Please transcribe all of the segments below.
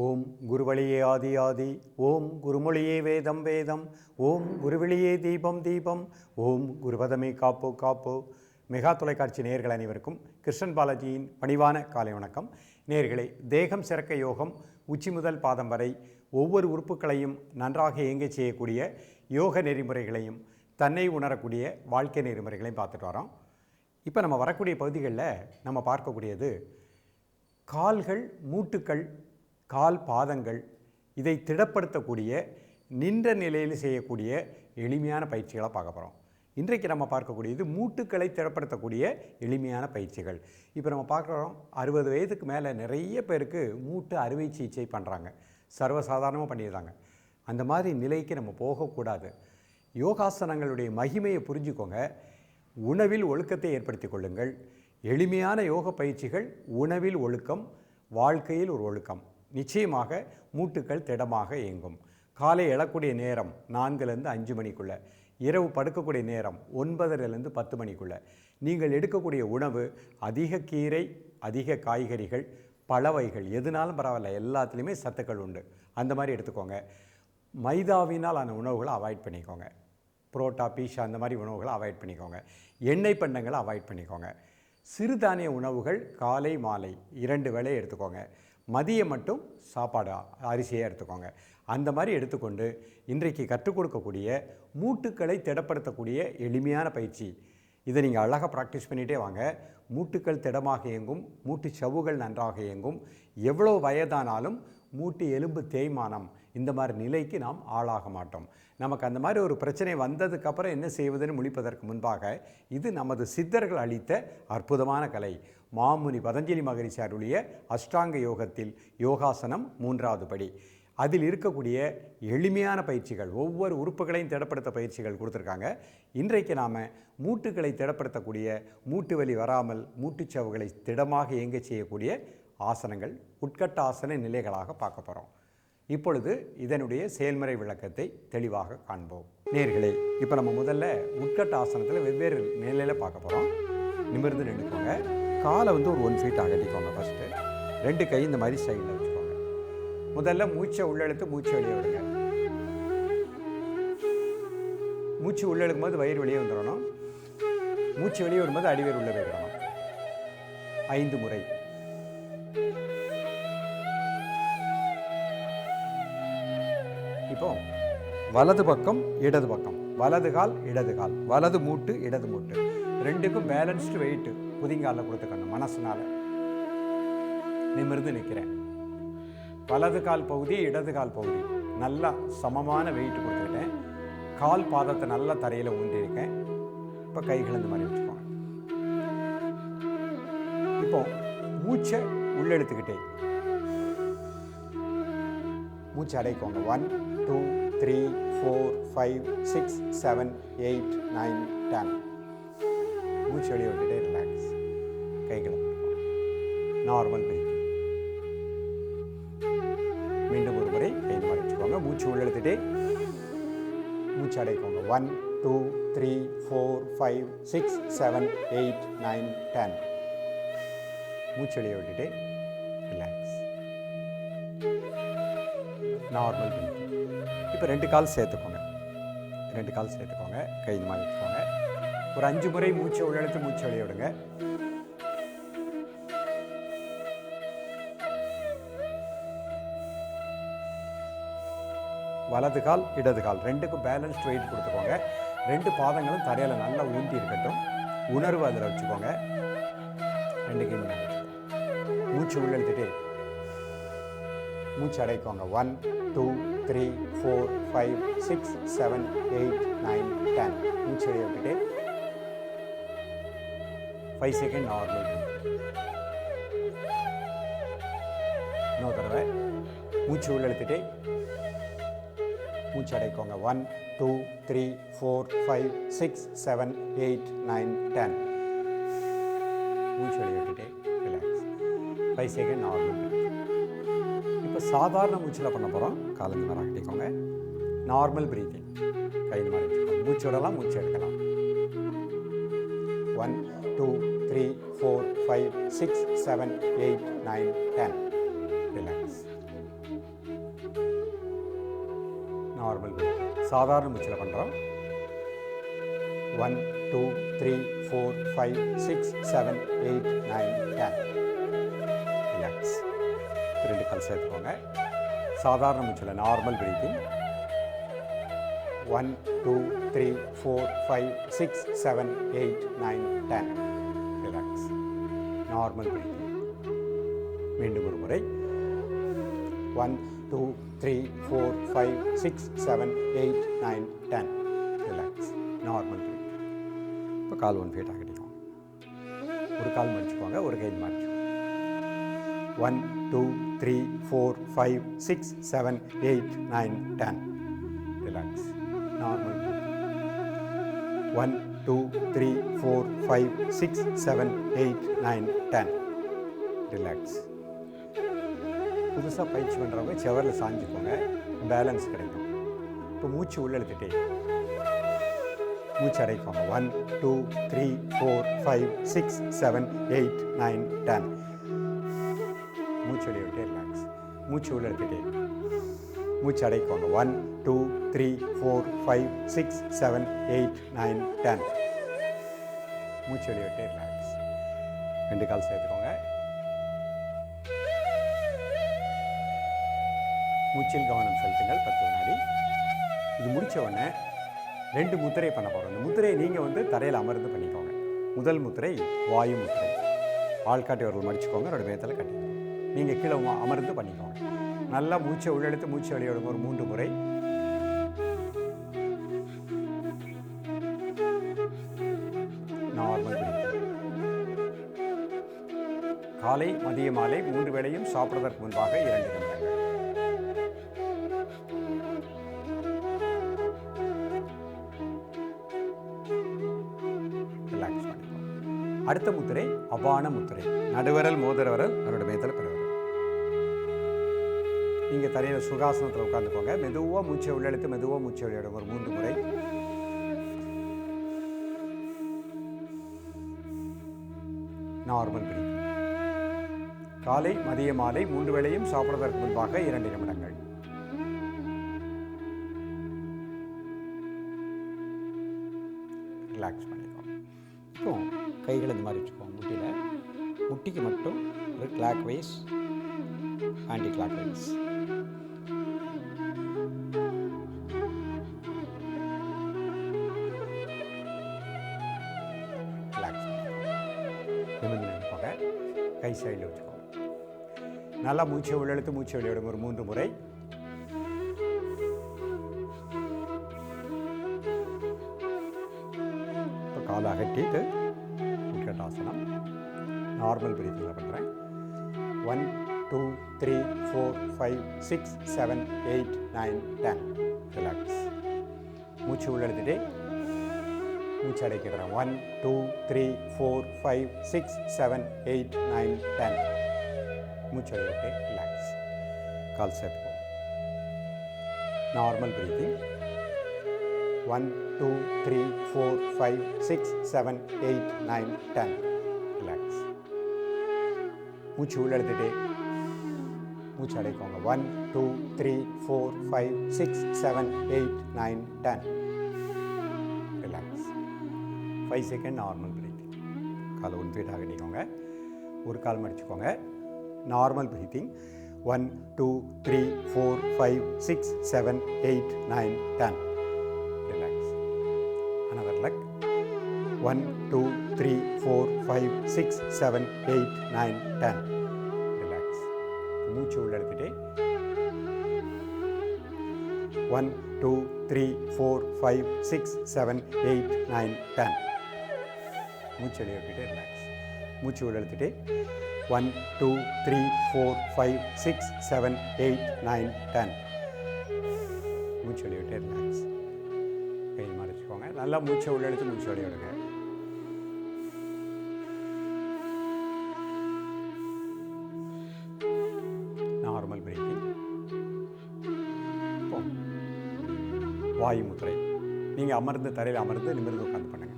ஓம் குருவழியே ஆதி ஆதி, ஓம் குருமொழியே வேதம் வேதம், ஓம் குருவெளியே தீபம் தீபம், ஓம் குருபதமே காப்போ காப்போ. மெகா தொலைக்காட்சி நேயர்கள் அனைவருக்கும் கிருஷ்ணன் பாலாஜியின் பணிவான காலை வணக்கம். நேயர்களே, தேகம் சிறக்க யோகம், உச்சி முதல் பாதம் வரை ஒவ்வொரு உறுப்புகளையும் நன்றாக இயங்கச் செய்யக்கூடிய யோக நெறிமுறைகளையும் தன்னை உணரக்கூடிய வாழ்க்கை நெறிமுறைகளையும் பார்த்துட்டு வரோம். இப்போ நம்ம வரக்கூடிய பகுதிகளில் நம்ம பார்க்கக்கூடியது கால்கள், மூட்டுக்கள், கால் பாதங்கள், இதை திடப்படுத்தக்கூடிய நின்ற நிலையில் செய்யக்கூடிய எளிமையான பயிற்சிகளை பார்க்க போகிறோம். இன்றைக்கு நம்ம பார்க்கக்கூடியது மூட்டுக்களை திடப்படுத்தக்கூடிய எளிமையான பயிற்சிகள். இப்போ நம்ம பார்க்குறோம், 60 வயதுக்கு மேலே நிறைய பேருக்கு மூட்டு அறுவை சிகிச்சை பண்ணுறாங்க, சர்வசாதாரணமாக பண்ணிடுறாங்க. அந்த மாதிரி நிலைக்கு நம்ம போகக்கூடாது. யோகாசனங்களுடைய மகிமையை புரிஞ்சுக்கோங்க. உணவில் ஒழுக்கத்தை ஏற்படுத்தி கொள்ளுங்கள். எளிமையான யோக பயிற்சிகள், உணவில் ஒழுக்கம், வாழ்க்கையில் ஒரு ஒழுக்கம். நிச்சயமாக மூட்டுக்கள் திடமாக இயங்கும். காலை எழக்கூடிய நேரம் 4லேருந்து 5 மணிக்குள்ளே, இரவு படுக்கக்கூடிய நேரம் 9லேருந்து 10 மணிக்குள்ளே. நீங்கள் எடுக்கக்கூடிய உணவு அதிக கீரை, அதிக காய்கறிகள், பழவைகள், எதுனாலும் பரவாயில்ல, எல்லாத்துலேயுமே சத்துக்கள் உண்டு. அந்த மாதிரி எடுத்துக்கோங்க. மைதாவினால் ஆன உணவுகளை அவாய்ட் பண்ணிக்கோங்க. புரோட்டா, பீஸா அந்த மாதிரி உணவுகளை அவாய்ட் பண்ணிக்கோங்க. எண்ணெய் பண்டங்களை அவாய்ட் பண்ணிக்கோங்க. சிறுதானிய உணவுகள் காலை மாலை 2 வேளை எடுத்துக்கோங்க. மதியம் மட்டும் சாப்பாடு அரிசியாக எடுத்துக்கோங்க. அந்த மாதிரி எடுத்துக்கொண்டு இன்றைக்கு கற்றுக் கொடுக்கக்கூடிய மூட்டுக்களை திடப்படுத்தக்கூடிய எளிமையான பயிற்சி, இதை நீங்கள் அழகாக ப்ராக்டிஸ் பண்ணிகிட்டே வாங்க. மூட்டுக்கள் திடமாக இயங்கும், மூட்டு சவ்வுகள் நன்றாக இயங்கும். எவ்வளோ வயதானாலும் மூட்டு எலும்பு தேய்மானம் இந்த மாதிரி நிலைக்கு நாம் ஆளாக மாட்டோம். நமக்கு அந்த மாதிரி ஒரு பிரச்சனை வந்ததுக்கப்புறம் என்ன செய்வதுன்னு முழிப்பதற்கு முன்பாக, இது நமது சித்தர்கள் அளித்த அற்புதமான கலை. மாமுனி பதஞ்சலி மகரிஷி அருளிய அஷ்டாங்க யோகத்தில் யோகாசனம் 3வது படி. அதில் இருக்கக்கூடிய எளிமையான பயிற்சிகள், ஒவ்வொரு உறுப்புகளையும் திடப்படுத்த பயிற்சிகள் கொடுத்துருக்காங்க. இன்றைக்கு நாம் மூட்டுகளை திடப்படுத்தக்கூடிய, மூட்டு வலி வராமல் மூட்டுச்சவுகளை திடமாக இயங்க செய்யக்கூடிய ஆசனங்கள், உட்கட்ட ஆசன நிலைகளாக பார்க்க போகிறோம். இப்பொழுது இதனுடைய செயல்முறை விளக்கத்தை தெளிவாக காண்போம். நேயர்களே, இப்போ நம்ம முதல்ல உட்கட்ட ஆசனத்தில் வெவ்வேறு நிலையில் பார்க்க போகிறோம். நிமிர்ந்து நின்றுக்கோங்க. காலை ஒரு 1 ஃபீட் அகட்டிக்கோங்க. ஃபஸ்ட்டு 2 கை இந்த மாதிரி சைடில் வச்சுக்கோங்க. முதல்ல மூச்சை உள்ளெழுத்து மூச்சு வெளியே விடுங்க. மூச்சு உள்ளெழுக்கும் போது வயிறு வெளியே வந்துடணும். மூச்சு வெளியே வரும்போது அடிவேர் உள்ளே போயிடணும். 5 முறை. இப்போ வலது பக்கம் இடது பக்கம், வலது கால் இடது கால், வலது மூட்டு இடது மூட்டு, 2க்கும் பேலன்ஸ்டு வெயிட்டு புதிங்காலில் கொடுத்துக்கணும். மனசுனால நிமிர்ந்து நிற்கிறேன். வலது கால் பகுதி இடது கால் பகுதி நல்லா சமமான வெயிட் கொடுத்துக்கிட்டேன். கால் பாதத்தை நல்லா தரையில் ஊண்டியிருக்கேன். இப்போ கைகள் இந்த மாதிரி வச்சுக்கோங்க. இப்போ மூச்சை உள்ளெடுத்துக்கிட்டே மூச்சு அடைக்கோங்க. 1 2 3 4 5 6 7 8 9 10. மூச்சு வெளியே விட்டுட்டே ரிலாக்ஸ். கைகளை நார்மல் பிரீத்திங். மீண்டும் ஒரு முறை கை மாதிரி வச்சுக்கோங்க. மூச்சு உள்ளெடுத்துட்டே மூச்சு அடைக்கோங்க. 1 2 3 4 5 6 7 8 9 10. மூச்சு வெளியே விட்டுட்டே ரிலாக்ஸ். Normal breathing. இப்போ 2 கால் சேர்த்துக்கோங்க. 2 கால் சேர்த்துக்கோங்க. கை இந்த மாதிரி வச்சுக்கோங்க. ஒரு 5 முறை மூச்சை உள்ளெழுத்து மூச்சு வெளியே விடுங்க. வலது கால் இடது கால் 2க்கும் பேலன்ஸ்ட் வெயிட் கொடுத்துக்கோங்க. 2 பாதங்களும் தரையில் நல்லா ஊந்தி இருக்கட்டும். உணர்வு அதில் வச்சுக்கோங்க. 2 கை மேலே வச்சுக்கோங்க. மூச்சு உள்ளெழுத்துட்டே மூச்சு அடைக்கோங்க. 1 2 3 4 5 6 7 8 9 10. மூச்சு வெளியே விட்டுட்டு 5 செகண்ட் நார்மல். இன்னொரு தடவை மூச்சு உள்ளெழுத்துட்டே மூச்சு அடைக்கோங்க. 1 2 3 4 5 6 7 8 9 10. மூச்சு வெளியே விட்டுட்டே ரிலாக்ஸ். 5 second normal. இப்போ சாதாரண மூச்சில் பண்ண போகிறோம். காலஞ்சு மாதிரி அகட்டிக்கோங்க. Normal breathing. கை மாதிரி வச்சுக்கோங்க. மூச்சு விடலாம், மூச்சு எடுக்கலாம். 1 2 3 4 5 6 7 8 9 10. ரிலாக்ஸ். Normal breathing. சாதாரண மூச்சில் பண்ணுறோம். 1 2 3 4 5 6 7 8 9 10. ரிலாக்ஸ். 2 கால் சேர்த்துக்கோங்க. சாதாரண மூச்சில் normal breathing. 1 2 3 4 5 6 7 8 9 10. Relax. Normal breathing. மீண்டும் ஒரு முறை. 1 2 3 4 5 6 7 8 9 10. ரிலாக்ஸ். Normal breathing. இப்போ கால் 1 ஃபீட் ஆகிட்டோம். ஒரு கால் மடிச்சுக்கோங்க, ஒரு கை மடிச்சுக்கோங்க. 1 2 3 4 5 6 7 8 9 10. ரிலாக்ஸ். Normal breathing. 1 2 3 4 5 6 7 8 9 10. ரிலாக்ஸ். புதுசாக பயிற்சி பண்ணுறவங்க செவரில் சாஞ்சிக்கோங்க, பேலன்ஸ் கிடைக்கும். இப்போ மூச்சு உள்ளெழுத்துட்டே மூச்சு அடைக்கோங்க. 1 2 3 4 5 6 7 8 9 10. மூச்சு வெளியே விட்டு ரிலாக்ஸ். மூச்சு உள்ளெழுத்துட்டே மூச்சு அடைக்கோங்க. 1 2 3 4 5 6 7 8 9 10. மூச்சு வெளியே விட்டு ரிலாக்ஸ். 2 கால் சேர்த்துக்கோங்க. மூச்சில் கவனம் செலுத்துங்கள். 10 வினாடி. இது முடித்த உடனே 2 முத்திரை பண்ண போகிறோம். இந்த முத்திரையை நீங்கள் தரையில் அமர்ந்து பண்ணிக்கோங்க. முதல் முத்திரை வாயு முத்திரை. ஆள்காட்டி அவர்கள் மடிச்சுக்கோங்க, என்னோட மேத்தில் கட்டிக்கோங்க. நீங்கள் கீழே அமர்ந்து பண்ணிக்கோங்க. நல்லா மூச்சை உள்ளெடுத்து மூச்சு வெளியிடுங்க ஒரு 3 முறை. Normal breathing. காலை மதிய மாலை 3 வேளையும் சாப்பிடுவதற்கு முன்பாக 2 நிமிடங்கள். ரிலாக்ஸ் பண்ணிக்கோங்க. அடுத்த முத்திரை அபான முத்திரை. நடுவரல் மோதிர வரல் அவரோட மேத்தில் பெறுவார். நீங்கள் தரையில் சுகாசனத்தில் உட்காந்துக்கோங்க. மெதுவாக மூச்சை உள்ளெடுத்து மெதுவாக மூச்சை வெளியிடுங்க ஒரு 3 முறை. Normal breathing. காலை மதிய மாலை 3 வேளையும் சாப்பிடுவதற்கு முன்பாக 2 நிமிடங்கள். ரிலாக்ஸ் பண்ணிக்கோங்க. இப்போ கைகளை இந்த மாதிரி வச்சுக்கோங்க. முட்டியில் முட்டிக்கு மட்டும் ஒரு clockwise anticlockwise. Relax நிமிர்ந்து நினைப்போங்க. கை சைடில் வச்சுக்கோங்க. நல்லா மூச்சை உள்ளெழுத்து மூச்சை வெளியிடுங்க ஒரு 3 முறை. இப்போ காலை அகட்டிட்டு உட்கட்டாசனம் நார்மல் பிரீத்திங்கில் பண்ணுறேன். 1 2 3 4 5 6 7 8 9 10. ரிலாக்ஸ். மூச்சு உள்ளெழுத்துட்டே மூச்சு அடைக்கிறேன். 1 2 3 4 5 6 7 8 9 10. மூச்சு அடையிட்டு ரிலாக்ஸ். கால் சேர்த்துக்கோங்க. Normal breathing. 1 2 3 4 5 6 7 8 9 10. ரிலாக்ஸ். மூச்சு உள்ளெடுத்துட்டே மூச்சு அடைக்கோங்க. 1 2 3 4 5 6 7 8 9 10. ரிலாக்ஸ். 5 second normal breathing. காலை 1 ஃபீட் ஆகிக்கோங்க. ஒரு கால் மடிச்சுக்கோங்க. Normal breathing. 1 2 3 4 5 6 7 8 9 10. Relax. another leg. 1 2 3 4 5 6 7 8 9 10. Relax. மூச்சு உள்ளெடுத்துட்டே 1 2 3 4 5 6 7 8 9 10. மூச்சு வெளியிட்டு ரிலாக்ஸ். மூச்சு உள்ளெடுத்துட்டே 1 2 3 4 5 6 7 8 9 10. மூச்சு வெளியிட்டு ரிலாக்ஸ். கை மறைச்சிக்கோங்க. நல்லா மூச்சை உள்ளெடுத்து மூச்சு வெளியிடுங்க. Normal breathing. வாயு முத்திரை. நீங்கள் அமர்ந்து தரையில் அமர்ந்து நிமிர்ந்து உட்காந்து பண்ணுங்க.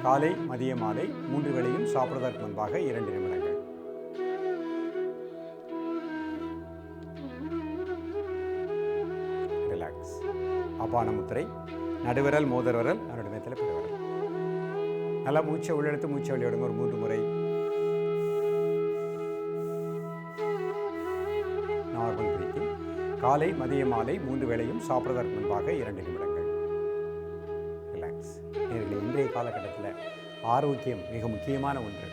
காலை மதிய மாலை 3 வேளையும் சாப்பிடுவதற்கு முன்பாக 2 நிமிடங்கள். ரிலாக்ஸ். அபான முத்திரை, நடுவிரல் மோதிர விரல், அதனுடைய மேத்தில் பெருவிரல். நல்லா மூச்சை உள்ளெடுத்து மூச்சை வெளியிடுங்க ஒரு 3 முறை. Normal breathing. காலை மதிய மாலை 3 வேளையும் சாப்பிடுவதற்கு முன்பாக 2 நிமிடங்கள் ரிலாக்ஸ். நேயர்களே, இன்றைய காலகட்டத்தில் ஆரோக்கியம் மிக முக்கியமான ஒன்று.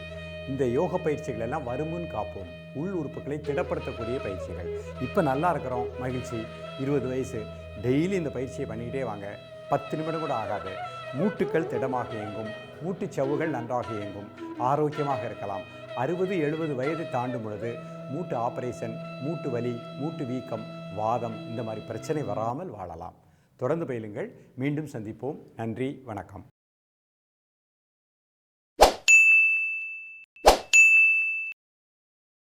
இந்த யோக பயிற்சிகள் எல்லாம் வருமுன் காப்போம். உள் உறுப்புகளை திடப்படுத்தக்கூடிய பயிற்சிகள். இப்போ நல்லா இருக்கிறோம், மகிழ்ச்சி. 20 வயசு, டெய்லி இந்த பயிற்சியை பண்ணிக்கிட்டே வாங்க. 10 நிமிடம் கூட ஆகாது. மூட்டுக்கள் திடமாக இயங்கும், மூட்டுச்சவ்வுகள் நன்றாக இயங்கும், ஆரோக்கியமாக இருக்கலாம். 60-70 வயது தாண்டும் பொழுது மூட்டு ஆபரேஷன், மூட்டு வலி, மூட்டு வீக்கம், வாதம் இந்த மாதிரி பிரச்சனை வராமல் வாழலாம். தொடர்ந்து பயிலுங்கள். மீண்டும் சந்திப்போம். நன்றி, வணக்கம்.